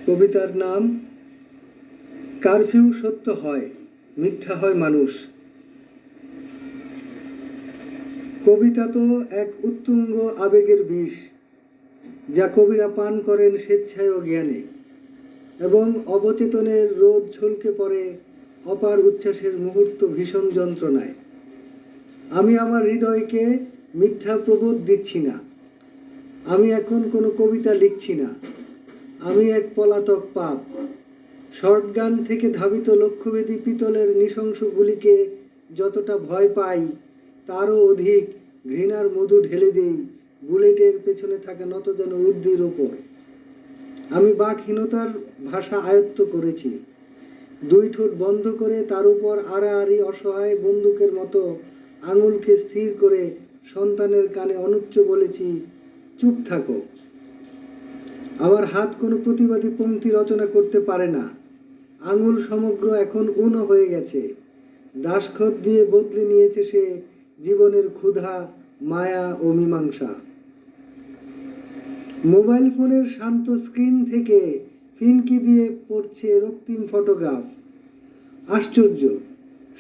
কবিতার নাম কারফিউ সত্য হয়, মিথ্যা হয় মানুষ। কবিতা তো এক উত্তুঙ্গ আবেগের বিষ, যা কবিরা পান করেন স্বেচ্ছায় ও জ্ঞানে, এবং অবচেতনের রোদ ছলকে পড়ে অপার উচ্ছ্বাসের মুহূর্ত ভীষণ যন্ত্রণায়। আমি আমার হৃদয়কে মিথ্যা প্রবোধ দিচ্ছি না। আমি এখন কোনো কবিতা লিখছি না। আমি এক পলাতক পাপ। শর্টগান থেকে ধাবিত লক্ষ্যভেদী পিতলের নৃশংস গুলিকে যতটা ভয় পাই, তারও অধিক ঘৃণার মধু ঢেলে দেই বুলেটের পেছনে থাকা নতজানু ঊর্ধ্বের ওপর। আমি বাকহীনতার ভাষা আয়ত্ত করেছি। দুই ঠোঁট বন্ধ করে তার উপর আড়াআড়ি অসহায় বন্দুকের মতো আঙুলকে স্থির করে সন্তানের কানে অনুচ্চ বলেছি, চুপ থাকো। আমার হাত কোনো প্রতিবাদী পংক্তি রচনা করতে পারে না। আঙুল সমগ্র এখন উনো হয়ে গেছে। দাসখত দিয়ে বদলে নিয়েছে সে জীবনের ক্ষুধা, মায়া ও মীমাংসা। মোবাইল ফোনের শান্ত স্ক্রিন থেকে ফিনকি দিয়ে পড়ছে রক্তিম ফটোগ্রাফ। আশ্চর্য,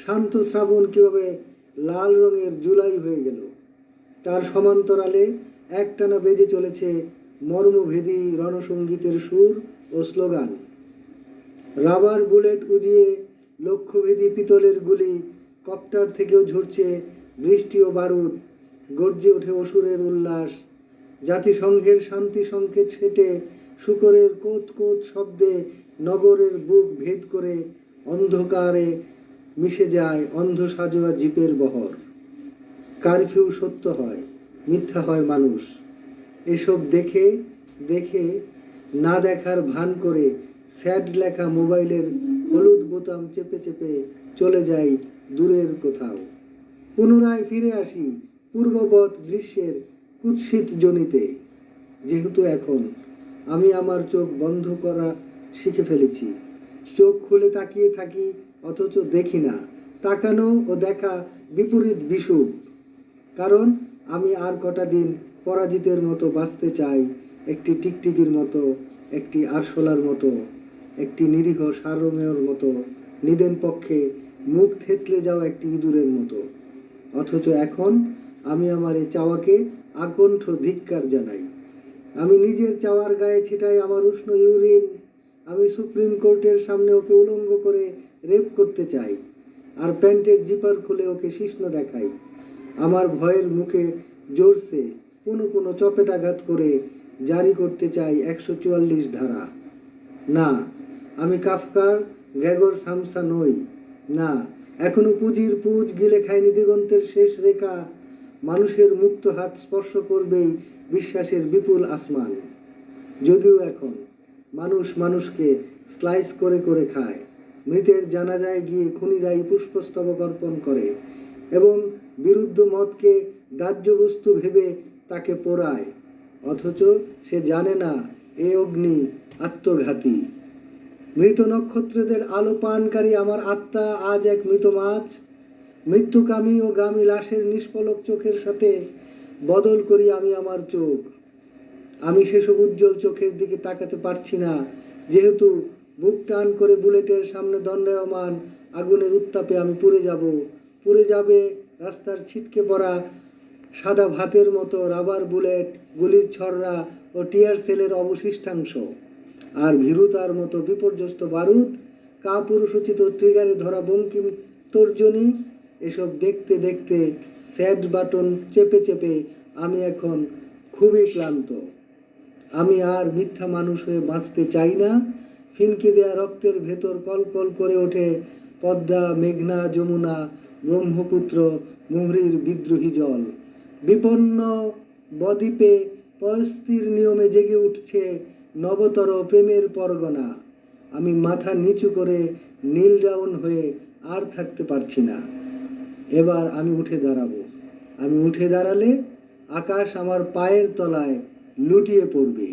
শান্ত শ্রাবণ কিভাবে লাল রঙের জুলাই হয়ে গেল। তার সমান্তরালে একটানা বেজে চলেছে মর্মভেদী রণসঙ্গীতের সুর ও স্লোগান। রাবার বুলেট উজিয়ে লক্ষ্যভেদী পিতলের গুলি, কপ্টার থেকেও ঝরছে বৃষ্টি ও বারুদ। গর্জে ওঠে অসুরের উল্লাস। জাতিসংঘের শান্তি সংকেত সেটে শূকরের কোঁত কোঁত শব্দে নগরের বুক ভেদ করে অন্ধকারে মিশে যায় অন্ধ সাজোয়া জিপের বহর। কারফিউ সত্য হয়, মিথ্যা হয় মানুষ। এসব দেখে দেখে না দেখার ভান করে স্যাড লেখা মোবাইলের হলুদ বোতাম চেপে চেপে চলে যাই দূরের কোথাও। পুনরায় ফিরে আসি পূর্ববৎ দৃশ্যের কুৎসিত জনিতে। যেহেতু এখন আমি আমার চোখ বন্ধ করা শিখে ফেলেছি, চোখ খুলে তাকিয়ে থাকি অথচ দেখি না। তাকানো ও দেখা বিপরীত বিষুব। কারণ আমি আর কটা দিন পরাজিতের মতো বাঁচতে চাই, একটি টিকটিকির মতো, একটি আরশোলার মতো, একটি নিরীহ সারমেয়র মতো, নিদেন পক্ষে মুখ থেতলে যাওয়া একটি ইঁদুরের মতো। অথচ এখন আমি আমার এই চাওয়াকে আকণ্ঠ ধিক্কার জানাই। আমি নিজের চাওয়ার গায়ে ছিটাই আমার উষ্ণ ইউরিন। আমি সুপ্রিম কোর্টের সামনে ওকে উলঙ্গ করে রেপ করতে চাই, আর প্যান্টের জিপার খুলে ওকে শিশ্ন দেখাই। আমার ভয়ের মুখে জোরসে পুনঃ পুনঃ চপেটাঘাত করে জারি করতে চাই 144 ধারা। না, আমি কাফকার গ্রেগর সামসা নই। না, এখনো পুঁজির পুঁজ গিলে খায়নি দিগন্তের শেষ রেখা। মানুষের মুক্ত হাত স্পর্শ করবেই বিশ্বাসের বিপুল আসমান। যদিও এখন মানুষ মানুষকে স্লাইস করে করে খায়। মৃতের জানাজায় গিয়ে খুনিরাই পুষ্পস্তবক অর্পণ করে এবং বিরুদ্ধ মতকে দাহ্য বস্তু ভেবে তাকে পোড়ায়। অথচ সে জানে না এ অগ্নি আত্মঘাতী। মৃত নক্ষত্রদের আলো পানকারী আমার আত্মা আজ এক মৃত মাছ। মৃত্যুকামী ও গামী লাশের নিষ্পলক চোখের সাথে বদল করি আমি আমার চোখ। আমি সেসব উজ্জ্বল চোখের দিকে তাকাতে পারছি না, যেহেতু বুক টান করে বুলেটের সামনে দণ্ডায়মান আগুনের উত্তাপে আমি পুড়ে যাব। পুড়ে যাবে রাস্তার ছিটকে পড়া সাদা ভাতের মতো রাবার বুলেট, গুলির ছররা ও টিয়ার সেলের অবশিষ্টাংশ। আর ভীরুতার মতো বিপর্যস্ত বারুদ, কাপুরুষোচিত ট্রিগারে ধরা বঙ্কিম তর্জনী। এসব দেখতে দেখতে স্যাড বাটন চেপে চেপে আমি এখন খুবই ক্লান্ত। আমি আর মিথ্যা মানুষ হয়ে বাঁচতে চাই না। ফিনকি দেয়া রক্তের ভেতর কলকল করে ওঠে পদ্মা, মেঘনা, যমুনা, ব্রহ্মপুত্র, মুহুরীর বিদ্রোহী জল। বিপন্ন বদ্বীপে পয়স্তির নিয়মে জেগে উঠছে নবতর প্রেমের পরগনা। আমি মাথা নিচু করে নীল ডাউন হয়ে আর থাকতে পারছি না। এবার আমি উঠে দাঁড়াবো। আমি উঠে দাঁড়ালে আকাশ আমার পায়ের তলায় লুটিয়ে পড়বে।